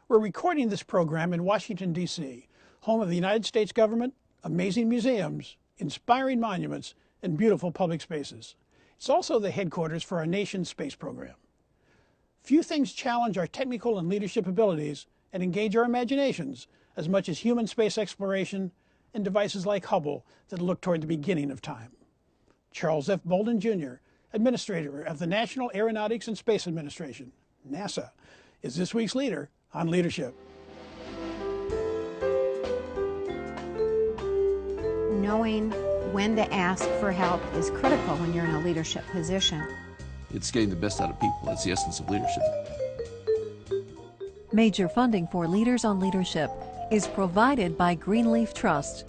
We're recording this program in Washington, D.C., home of the United States government, amazing museums, inspiring monuments, and beautiful public spaces. It's also the headquarters for our nation's space program. Few things challenge our technical and leadership abilities and engage our imaginations as much as human space exploration and devices like Hubble that look toward the beginning of time. Charles F. Bolden, Jr., Administrator of the National Aeronautics and Space Administration, NASA, is this week's leader on leadership. Knowing when to ask for help is critical when you're in a leadership position. It's getting the best out of people. That's the essence of leadership. Major funding for Leaders on Leadership is provided by Greenleaf Trust.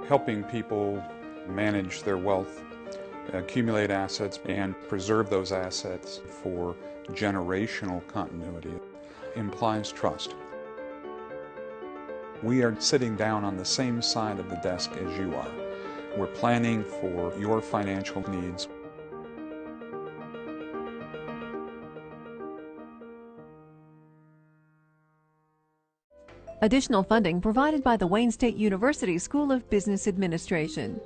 Helping people manage their wealth, accumulate assets, and preserve those assets for generational continuity implies trust. We are sitting down on the same side of the desk as you are. We're planning for your financial needs. Additional funding provided by the Wayne State University School of Business Administration.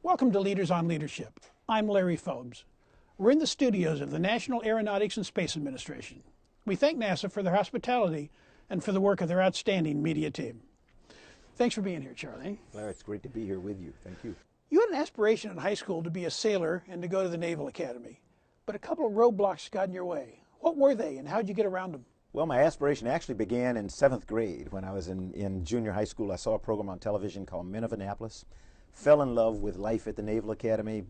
Welcome to Leaders on Leadership. I'm Larry Fobes. We're in the studios of the National Aeronautics and Space Administration. We thank NASA for their hospitality and for the work of their outstanding media team. Thanks for being here, Charlie. Larry, it's great to be here with you. Thank you. You had an aspiration in high school to be a sailor and to go to the Naval Academy, but a couple of roadblocks got in your way. What were they, and how did you get around them? Well, my aspiration actually began in 7th grade. When I was in junior high school, I saw a program on television called Men of Annapolis, fell in love with life at the Naval Academy,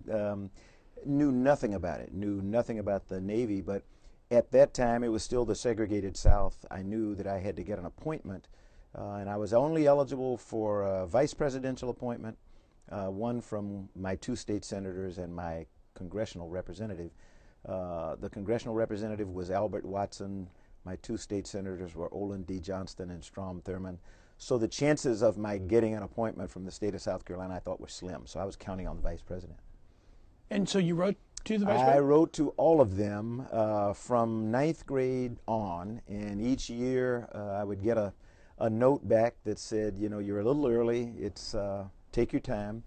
knew nothing about it, knew nothing about the Navy, but at that time it was still the segregated South. I knew that I had to get an appointment, and I was only eligible for a vice presidential appointment, one from my 2 state senators and my congressional representative. The congressional representative was Albert Watson. My 2 state senators were Olin D. Johnston and Strom Thurmond. So the chances of my getting an appointment from the state of South Carolina I thought were slim. So I was counting on the vice president. And so you wrote to the vice president? I wrote to all of them from 9th grade on, and each year I would get a note back that said, you know, you're a little early, it's take your time,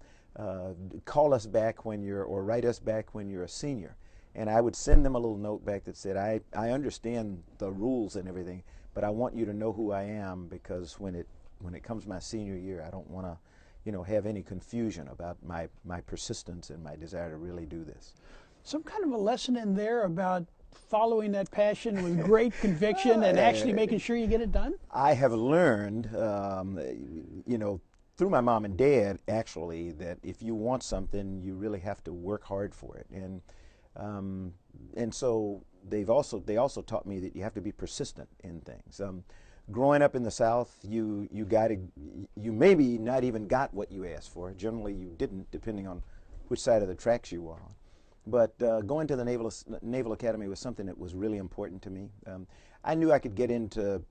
call us back when you're, or write us back when you're a senior. And I would send them a little note back that said, I understand the rules and everything, but I want you to know who I am, because when it comes my senior year, I don't want to, you know, have any confusion about my persistence and my desire to really do this. Some kind of a lesson in there about following that passion with great conviction and actually making sure you get it done? I have learned, you know, through my mom and dad, actually, that if you want something, you really have to work hard for it. And so they also taught me that you have to be persistent in things. Growing up in the South, you maybe not even got what you asked for. Generally, you didn't, depending on which side of the tracks you were on. But going to the Naval Academy was something that was really important to me. I knew I could get into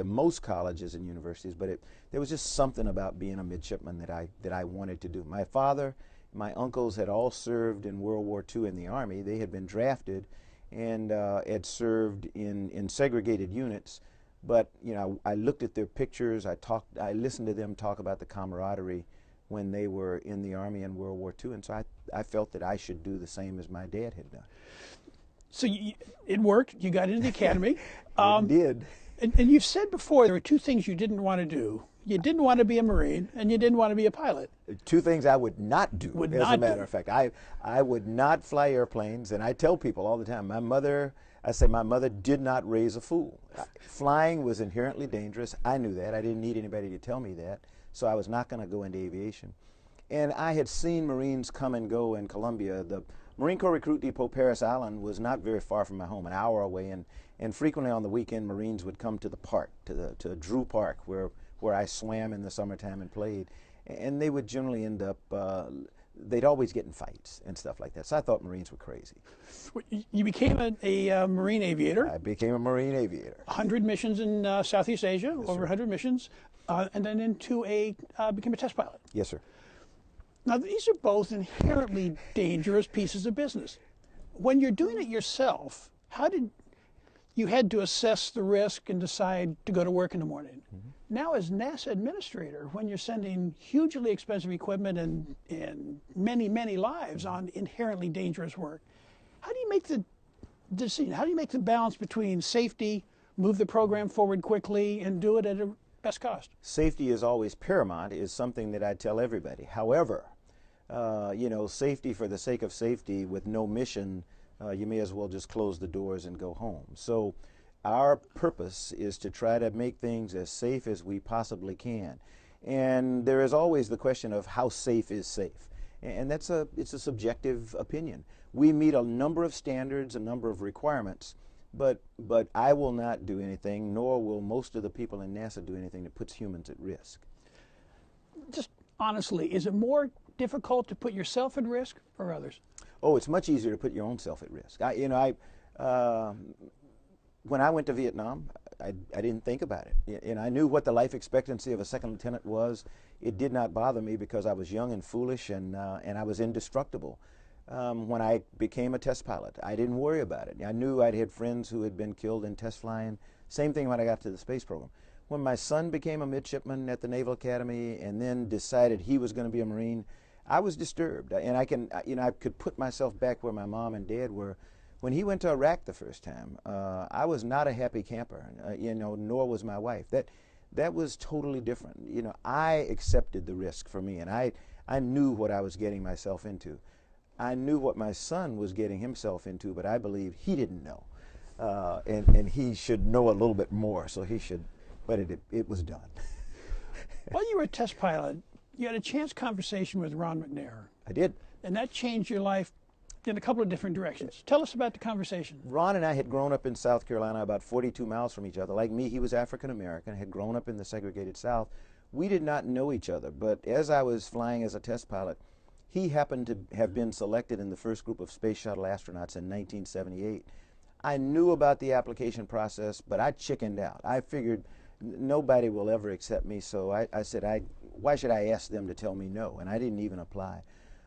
most colleges and universities, but there was just something about being a midshipman that I wanted to do. My father, my uncles had all served in World War II in the Army. They had been drafted and had served in segregated units. But you know, I looked at their pictures. I listened to them talk about the camaraderie when they were in the Army in World War II, and so I felt that I should do the same as my dad had done. So it worked. You got into the academy. It did. And you've said before there were 2 things you didn't want to do. You didn't want to be a Marine, and you didn't want to be a pilot. 2 things I would not do, as a matter of fact. I would not fly airplanes, and I tell people all the time, I say my mother did not raise a fool. Flying was inherently dangerous. I knew that. I didn't need anybody to tell me that, so I was not going to go into aviation. And I had seen Marines come and go in Columbia. The Marine Corps Recruit Depot, Paris Island, was not very far from my home, an hour away, and frequently on the weekend, Marines would come to the park, to Drew Park, where I swam in the summertime and played. And they would generally end up they'd always get in fights and stuff like that. So I thought Marines were crazy. You became a Marine aviator. I became a Marine aviator. 100 missions in Southeast Asia, Yes, over sir. 100 missions, and then became a test pilot. Yes, sir. Now, these are both inherently dangerous pieces of business. When you're doing it yourself, how did you had to assess the risk and decide to go to work in the morning? Now, as NASA administrator, when you're sending hugely expensive equipment and many, many lives on inherently dangerous work, how do you make the decision? How do you make the balance between safety, move the program forward quickly, and do it at a best cost? Safety is always paramount, is something that I tell everybody. However, you know, safety for the sake of safety with no mission, you may as well just close the doors and go home. So our purpose is to try to make things as safe as we possibly can. And there is always the question of how safe is safe. And it's a subjective opinion. We meet a number of standards, a number of requirements, but I will not do anything, nor will most of the people in NASA do anything that puts humans at risk. Just honestly, is it more difficult to put yourself at risk or others? Oh, it's much easier to put your own self at risk. When I went to Vietnam, I didn't think about it. And I knew what the life expectancy of a second lieutenant was. It did not bother me because I was young and foolish and I was indestructible. When I became a test pilot, I didn't worry about it. I knew I'd had friends who had been killed in test flying. Same thing when I got to the space program. When my son became a midshipman at the Naval Academy and then decided he was going to be a Marine, I was disturbed. And I could put myself back where my mom and dad were. When he went to Iraq the first time, I was not a happy camper, nor was my wife. That was totally different. I accepted the risk for me, and I knew what I was getting myself into. I knew what my son was getting himself into, but I believe he didn't know. And he should know a little bit more, so he should, but it was done. While you were a test pilot, you had a chance conversation with Ron McNair. I did. And that changed your life in a couple of different directions. Tell us about the conversation. Ron and I had grown up in South Carolina, about 42 miles from each other. Like me, he was African American, had grown up in the segregated South. We did not know each other, but as I was flying as a test pilot, he happened to have been selected in the first group of space shuttle astronauts in 1978. I knew about the application process, but I chickened out. I figured nobody will ever accept me, so I said, why should I ask them to tell me no? And I didn't even apply.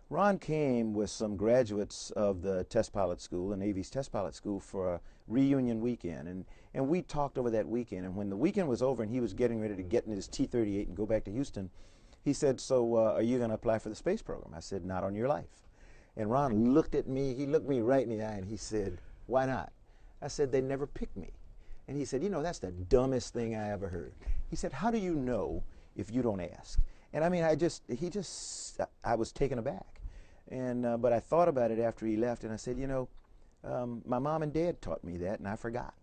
Ron came with some graduates of the test pilot school, the Navy's test pilot school, for a reunion weekend. And we talked over that weekend. And when the weekend was over and he was getting ready to get in his T-38 and go back to Houston, he said, so are you going to apply for the space program? I said, not on your life. And Ron looked at me, he looked me right in the eye and he said, why not? I said, they never picked me. And he said, that's the dumbest thing I ever heard. He said, how do you know if you don't ask? And I mean, I was taken aback. And but I thought about it after he left, and I said, my mom and dad taught me that, and I forgot.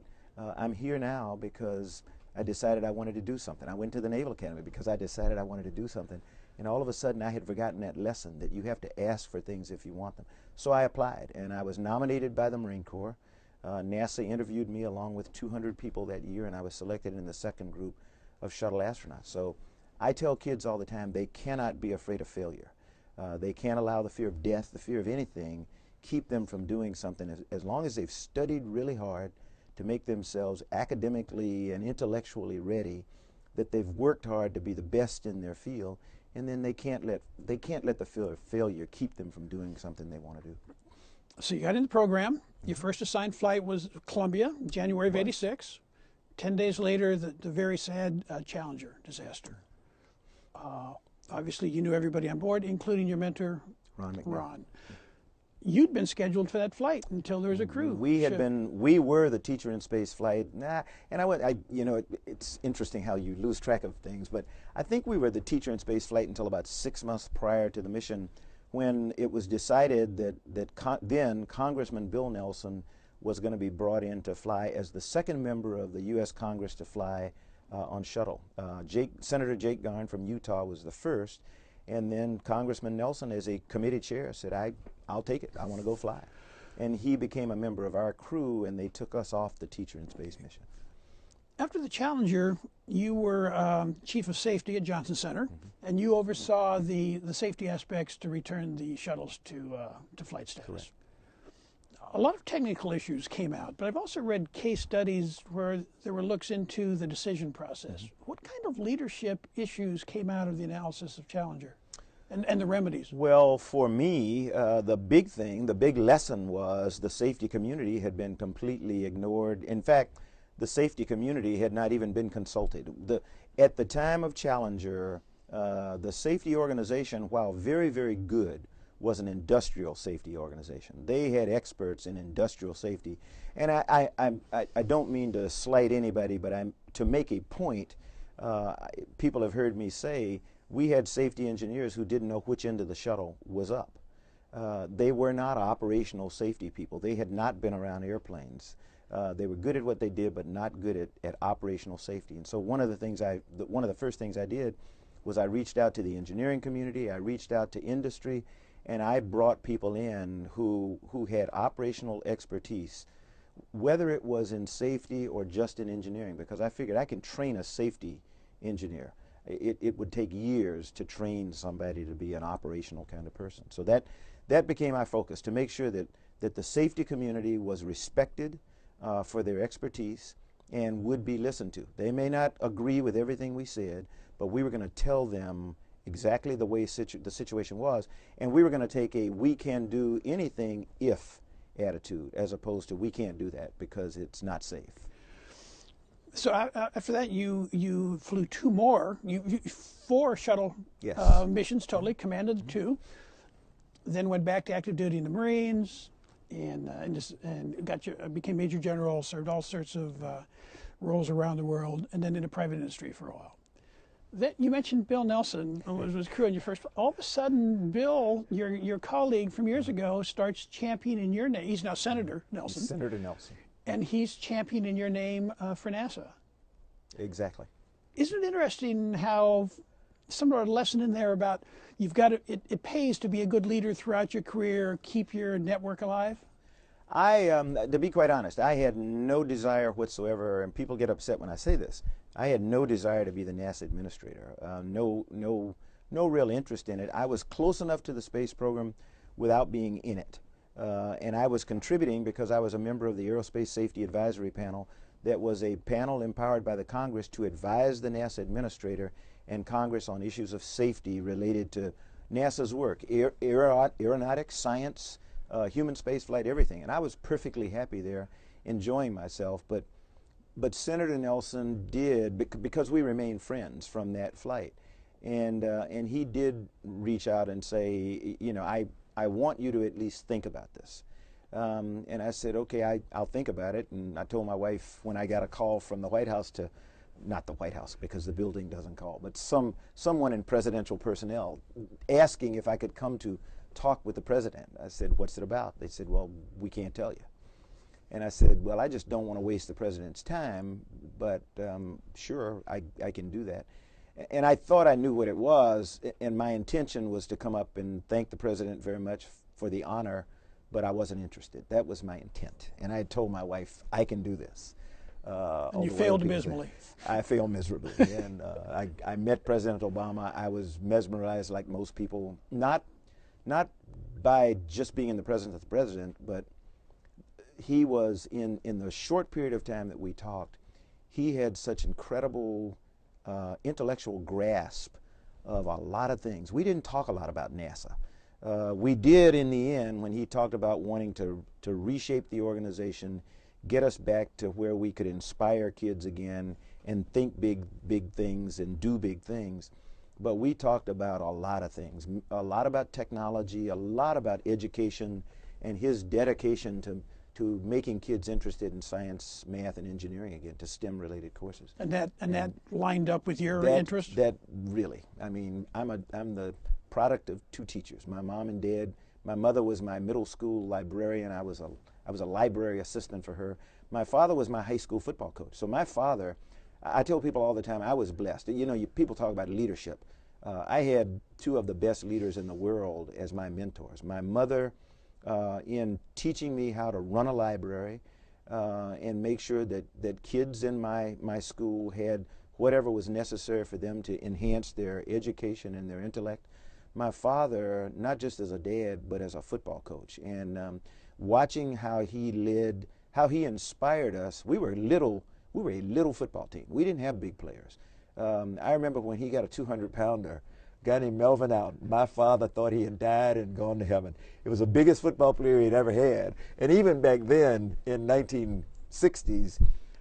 I'm here now because I decided I wanted to do something. I went to the Naval Academy because I decided I wanted to do something. And all of a sudden, I had forgotten that lesson, that you have to ask for things if you want them. So I applied, and I was nominated by the Marine Corps. NASA interviewed me along with 200 people that year, and I was selected in the second group of shuttle astronauts. So I tell kids all the time, they cannot be afraid of failure. They can't allow the fear of death, the fear of anything, keep them from doing something as long as they've studied really hard to make themselves academically and intellectually ready, that they've worked hard to be the best in their field, and then they can't let the fear of failure keep them from doing something they want to do. So you got in the program. Your first assigned flight was Columbia, January of '86. 10 days later, the very sad Challenger disaster. Obviously, you knew everybody on board, including your mentor, Ron McNair. Ron. You'd been scheduled for that flight until there was a crew. We were the teacher in space flight. It's interesting how you lose track of things, but I think we were the teacher in space flight until about 6 months prior to the mission, when it was decided that then Congressman Bill Nelson was going to be brought in to fly as the second member of the U.S. Congress to fly on shuttle. Senator Jake Garn from Utah was the first, and then Congressman Nelson, as a committee chair, said, I'll take it, I want to go fly. And he became a member of our crew, and they took us off the teacher in space mission. After the Challenger, you were chief of safety at Johnson Center, and you oversaw the safety aspects to return the shuttles to flight status. Correct. A lot of technical issues came out, but I've also read case studies where there were looks into the decision process. What kind of leadership issues came out of the analysis of Challenger and the remedies? Well, for me, the big thing, the big lesson was the safety community had been completely ignored. In fact, the safety community had not even been consulted. At the time of Challenger, the safety organization, while very, very good, was an industrial safety organization. They had experts in industrial safety. And I don't mean to slight anybody, but to make a point, people have heard me say, we had safety engineers who didn't know which end of the shuttle was up. They were not operational safety people. They had not been around airplanes. They were good at what they did, but not good at operational safety. And so one of the first things I did was I reached out to the engineering community, I reached out to industry, and I brought people in who had operational expertise, whether it was in safety or just in engineering, because I figured I can train a safety engineer. It would take years to train somebody to be an operational kind of person. So that became my focus, to make sure that the safety community was respected for their expertise and would be listened to. They may not agree with everything we said, but we were going to tell them exactly the way the situation was, and we were going to take a we can do anything if attitude, as opposed to we can't do that because it's not safe. So after that, you flew two more, four shuttle missions totally, commanded the two, then went back to active duty in the Marines, and became Major General, served all sorts of roles around the world, and then into private industry for a while. Then you mentioned Bill Nelson was crew on your first. All of a sudden, Bill, your colleague from years ago, starts championing your name. He's now Senator Nelson. Senator Nelson. And he's championing your name for NASA. Exactly. Isn't it interesting how some sort of lesson in there about you've got to, it pays to be a good leader throughout your career, keep your network alive? To be quite honest, I had no desire whatsoever, and people get upset when I say this. I had no desire to be the NASA administrator. No real interest in it. I was close enough to the space program without being in it. And I was contributing because I was a member of the Aerospace Safety Advisory Panel. That was a panel empowered by the Congress to advise the NASA administrator and Congress on issues of safety related to NASA's work, aeronautics, science, human spaceflight, everything. And I was perfectly happy there, enjoying myself. But Senator Nelson did, because we remained friends from that flight, and he did reach out and say, you know, I want you to at least think about this. And I said, okay, I'll think about it. And I told my wife when I got a call from the White House to, not the White House because the building doesn't call, but someone in presidential personnel asking if I could come to talk with the president. I said, what's it about? They said, well, we can't tell you. And I said, well, I just don't want to waste the president's time, but sure, I can do that. And I thought I knew what it was, and my intention was to come up and thank the president very much for the honor, but I wasn't interested. That was my intent. And I had told my wife, I can do this. And you failed miserably. I failed miserably. And I met President Obama. I was mesmerized like most people, not by just being in the presence of the president, but he was, in the short period of time that we talked, he had such incredible intellectual grasp of a lot of things. We didn't talk a lot about NASA. We did in the end when he talked about wanting to reshape the organization, get us back to where we could inspire kids again and think big things and do big things. But we talked about a lot of things, a lot about technology, a lot about education, and his dedication to making kids interested in science, math, and engineering again, to STEM-related courses. And that lined up with your interest? That really, I mean, I'm the product of two teachers, my mom and dad. My mother was my middle school librarian. I was a library assistant for her. My father was my high school football coach. So my father, I tell people all the time, I was blessed. You know, people talk about leadership. I had two of the best leaders in the world as my mentors. My mother, in teaching me how to run a library, and make sure that kids in my school had whatever was necessary for them to enhance their education and their intellect. My father, not just as a dad, but as a football coach, and watching how he led, how he inspired us. We were a little football team. We didn't have big players. I remember when he got a 200-pounder, a guy named Melvin Out. My father thought he had died and gone to heaven. It was the biggest football player he'd ever had. And even back then, in 1960s,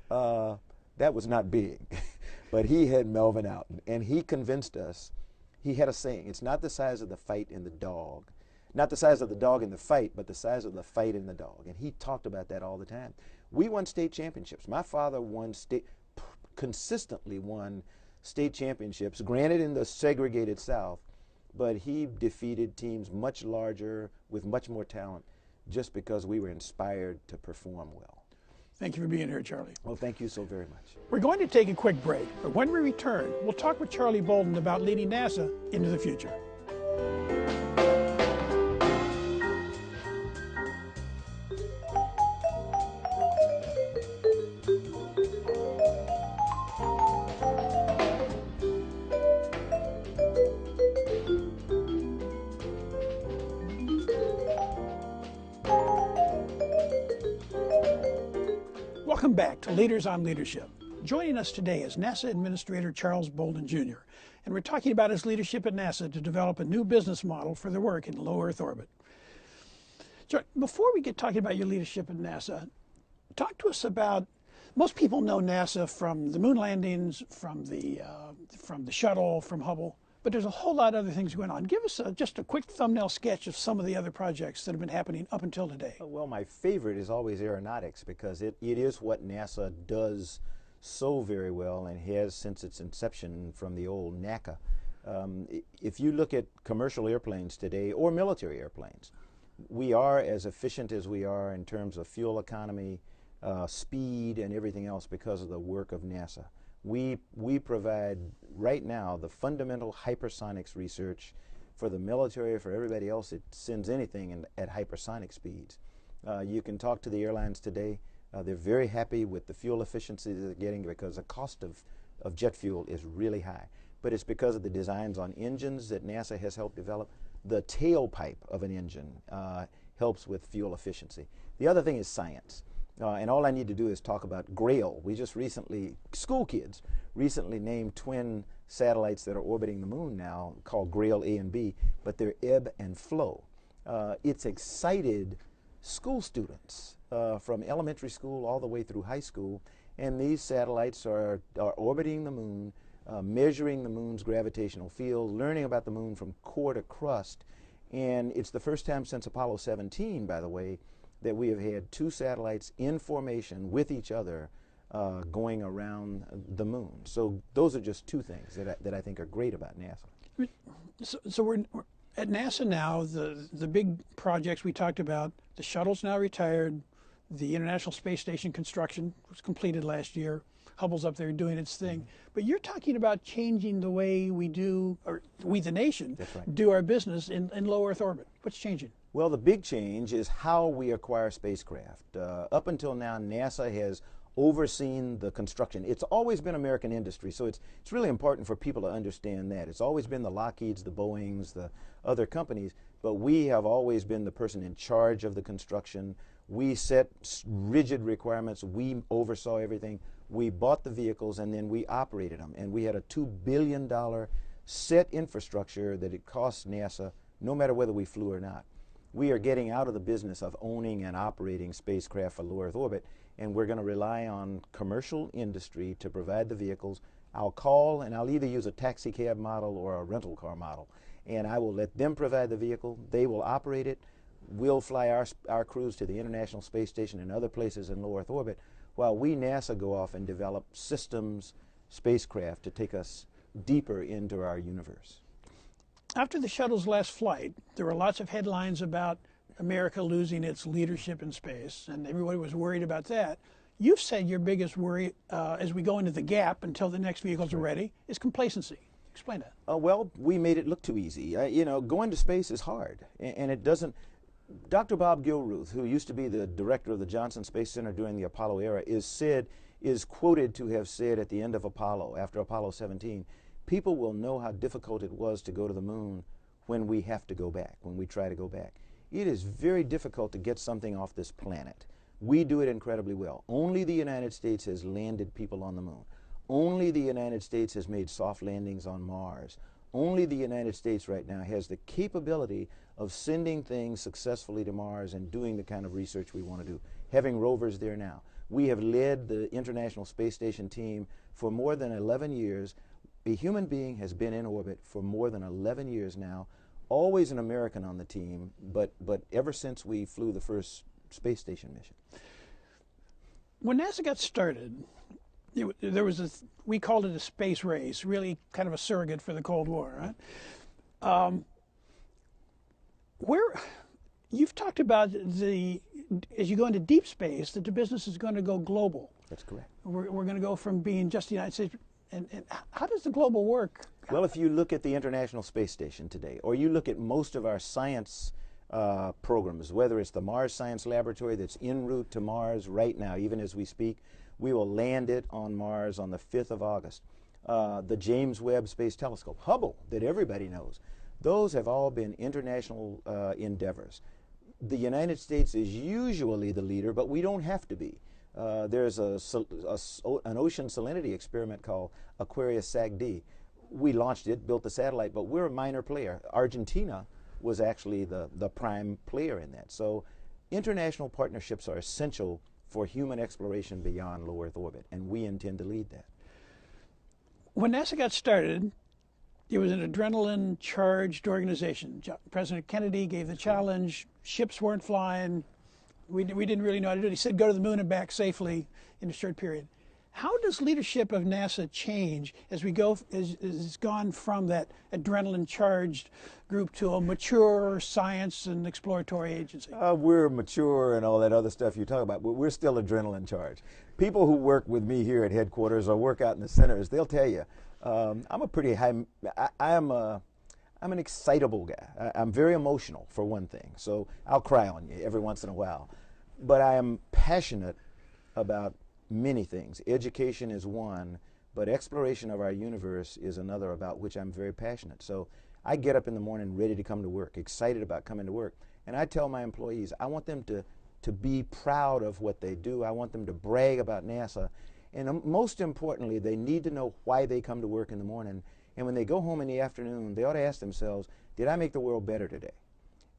that was not big. But he had Melvin Out, and he convinced us. He had a saying, it's not the size of the fight in the dog, not the size of the dog in the fight, but the size of the fight in the dog. And he talked about that all the time. We won state championships. My father consistently won state championships, granted in the segregated South, but he defeated teams much larger with much more talent just because we were inspired to perform well. Thank you for being here, Charlie. Well, thank you so very much. We're going to take a quick break, but when we return, we'll talk with Charlie Bolden about leading NASA into the future. Welcome back to Leaders on Leadership. Joining us today is NASA Administrator Charles Bolden, Jr., and we're talking about his leadership at NASA to develop a new business model for their work in low Earth orbit. So before we get talking about your leadership at NASA, talk to us about, most people know NASA from the moon landings, from the shuttle, from Hubble, but there's a whole lot of other things going on. Give us just a quick thumbnail sketch of some of the other projects that have been happening up until today. Well, my favorite is always Aeronautics, because it is what NASA does so very well and has since its inception from the old NACA. If you look at commercial airplanes today or military airplanes, we are as efficient as we are in terms of fuel economy, speed, and everything else because of the work of NASA. We provide right now the fundamental hypersonics research for the military, for everybody else that sends anything at hypersonic speeds. You can talk to the airlines today. They're very happy with the fuel efficiency that they're getting because the cost of jet fuel is really high. But it's because of the designs on engines that NASA has helped develop. The tailpipe of an engine helps with fuel efficiency. The other thing is science. And all I need to do is talk about GRAIL. We just recently, school kids, recently named twin satellites that are orbiting the moon now called GRAIL A and B, but they're ebb and flow. It's excited school students from elementary school all the way through high school, and these satellites are orbiting the moon, measuring the moon's gravitational field, learning about the moon from core to crust. And it's the first time since Apollo 17, by the way, that we have had two satellites in formation with each other going around the moon. So those are just two things that I think are great about NASA. So we're at NASA now, the big projects we talked about, the shuttle's now retired, the International Space Station construction was completed last year, Hubble's up there doing its thing. But you're talking about changing the way we do, or we the nation, do our business in low Earth orbit. What's changing? Well, the big change is how we acquire spacecraft. Up until now, NASA has overseen the construction. It's always been American industry, so it's really important for people to understand that. It's always been the Lockheeds, the Boeings, the other companies, but we have always been the person in charge of the construction. We set rigid requirements. We oversaw everything. We bought the vehicles, and then we operated them. And we had a $2 billion set infrastructure that it cost NASA, no matter whether we flew or not. We are getting out of the business of owning and operating spacecraft for low Earth orbit, and we're going to rely on commercial industry to provide the vehicles. I'll call, and I'll either use a taxi cab model or a rental car model, and I will let them provide the vehicle. They will operate it. We'll fly our crews to the International Space Station and other places in low Earth orbit, while we, NASA, go off and develop systems, spacecraft to take us deeper into our universe. After the shuttle's last flight, there were lots of headlines about America losing its leadership in space, and everybody was worried about that. You've said your biggest worry as we go into the gap until the next vehicles are ready is complacency. Explain that. Well, we made it look too easy. You know, going to space is hard, and it doesn't. Dr. Bob Gilruth, who used to be the director of the Johnson Space Center during the Apollo era, is quoted to have said at the end of Apollo, after Apollo 17, people will know how difficult it was to go to the moon when we have to go back, when we try to go back. It is very difficult to get something off this planet. We do it incredibly well. Only the United States has landed people on the moon. Only the United States has made soft landings on Mars. Only the United States right now has the capability of sending things successfully to Mars and doing the kind of research we want to do, having rovers there now. We have led the International Space Station team for more than 11 years. A human being has been in orbit for more than 11 years now, always an American on the team, but ever since we flew the first space station mission. When NASA got started, there was we called it a space race, really kind of a surrogate for the Cold War, right? Where you've talked about as you go into deep space, that the business is going to go global. That's correct. We're going to go from being just the United States. And how does the global work? Well, if you look at the International Space Station today, or you look at most of our science programs, whether it's the Mars Science Laboratory that's en route to Mars right now, even as we speak, we will land it on Mars on the 5th of August. The James Webb Space Telescope, Hubble, that everybody knows, those have all been international endeavors. The United States is usually the leader, but we don't have to be. There's an ocean salinity experiment called Aquarius SAG-D. We launched it, built the satellite, but we're a minor player. Argentina was actually the prime player in that. So international partnerships are essential for human exploration beyond low Earth orbit, and we intend to lead that. When NASA got started, it was an adrenaline-charged organization. President Kennedy gave the challenge. Ships weren't flying. We didn't really know how to do it. He said, go to the moon and back safely in a short period. How does leadership of NASA change as we go, as it's gone from that adrenaline-charged group to a mature science and exploratory agency? We're mature and all that other stuff you talk about, but we're still adrenaline-charged. People who work with me here at headquarters or work out in the centers, they'll tell you, I'm a pretty high, I'm an excitable guy. I'm very emotional, for one thing, so I'll cry on you every once in a while. But I am passionate about many things. Education is one, but exploration of our universe is another, about which I'm very passionate. So I get up in the morning ready to come to work, excited about coming to work. And I tell my employees, I want them to be proud of what they do. I want them to brag about NASA. And most importantly, they need to know why they come to work in the morning. And when they go home in the afternoon, they ought to ask themselves, did I make the world better today?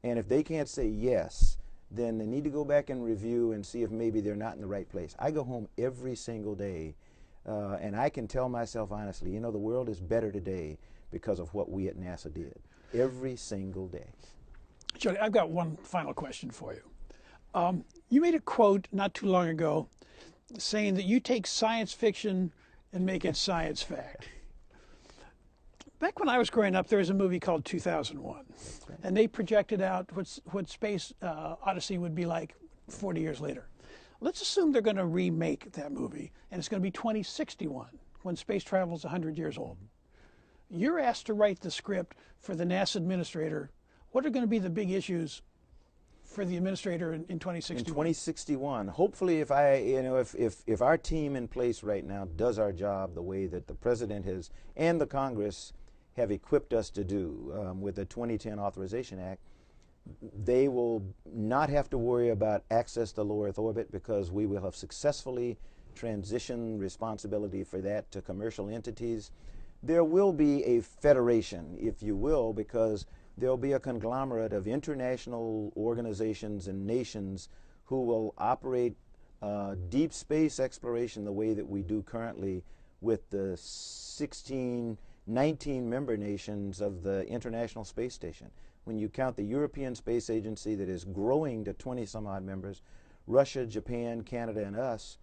And if they can't say yes, then they need to go back and review and see if maybe they're not in the right place. I go home every single day, and I can tell myself honestly, you know, the world is better today because of what we at NASA did. Every single day. Jody, I've got one final question for you. You made a quote not too long ago saying that you take science fiction and make it science fact. Back when I was growing up, there was a movie called 2001, and they projected out what Space Odyssey would be like 40 years later. Let's assume they're going to remake that movie, and it's going to be 2061, when space travel is 100 years old. You're asked to write the script for the NASA administrator. What are going to be the big issues for the administrator in 2061? In 2061, hopefully, if our team in place right now does our job the way that the President has and the Congress have equipped us to do with the 2010 Authorization Act, they will not have to worry about access to low Earth orbit, because we will have successfully transitioned responsibility for that to commercial entities. There will be a federation, if you will, because there will be a conglomerate of international organizations and nations who will operate deep space exploration the way that we do currently with the 19 member nations of the International Space Station. When you count the European Space Agency that is growing to 20 some odd members, Russia, Japan, Canada, and us,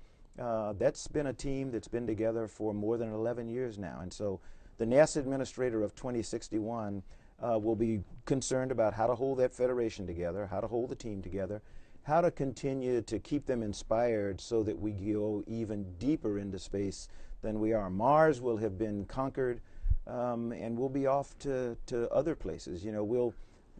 that's been a team that's been together for more than 11 years now. And so the NASA administrator of 2061 will be concerned about how to hold that federation together, how to hold the team together, how to continue to keep them inspired so that we go even deeper into space than we are. Mars will have been conquered, and we'll be off to other places. You know,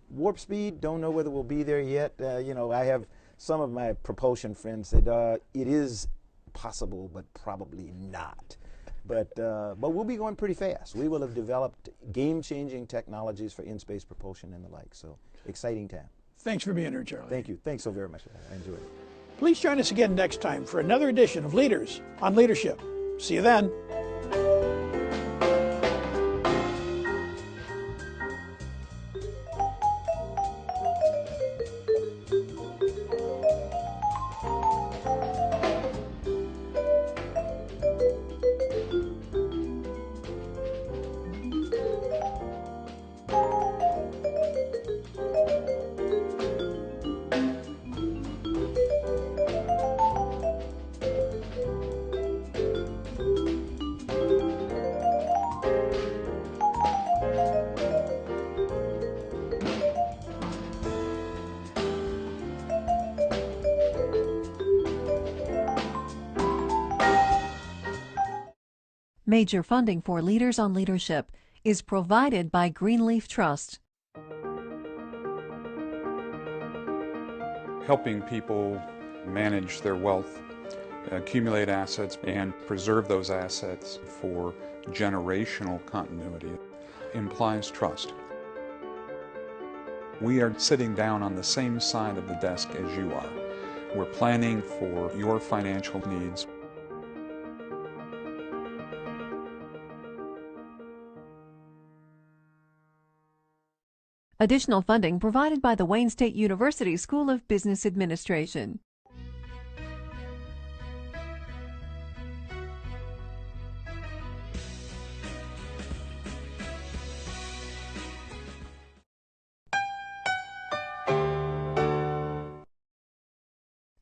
Warp speed, don't know whether we'll be there yet. You know, I have some of my propulsion friends said it is possible, but probably not. But we'll be going pretty fast. We will have developed game-changing technologies for in-space propulsion and the like. So exciting time. Thanks for being here, Charlie. Thank you. Thanks so very much. I enjoyed it. Please join us again next time for another edition of Leaders on Leadership. See you then. Major funding for Leaders on Leadership is provided by Greenleaf Trust. Helping people manage their wealth, accumulate assets, and preserve those assets for generational continuity implies trust. We are sitting down on the same side of the desk as you are. We're planning for your financial needs. Additional funding provided by the Wayne State University School of Business Administration.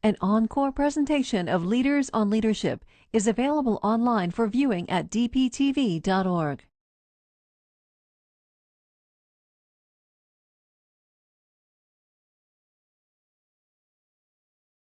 An encore presentation of Leaders on Leadership is available online for viewing at dptv.org.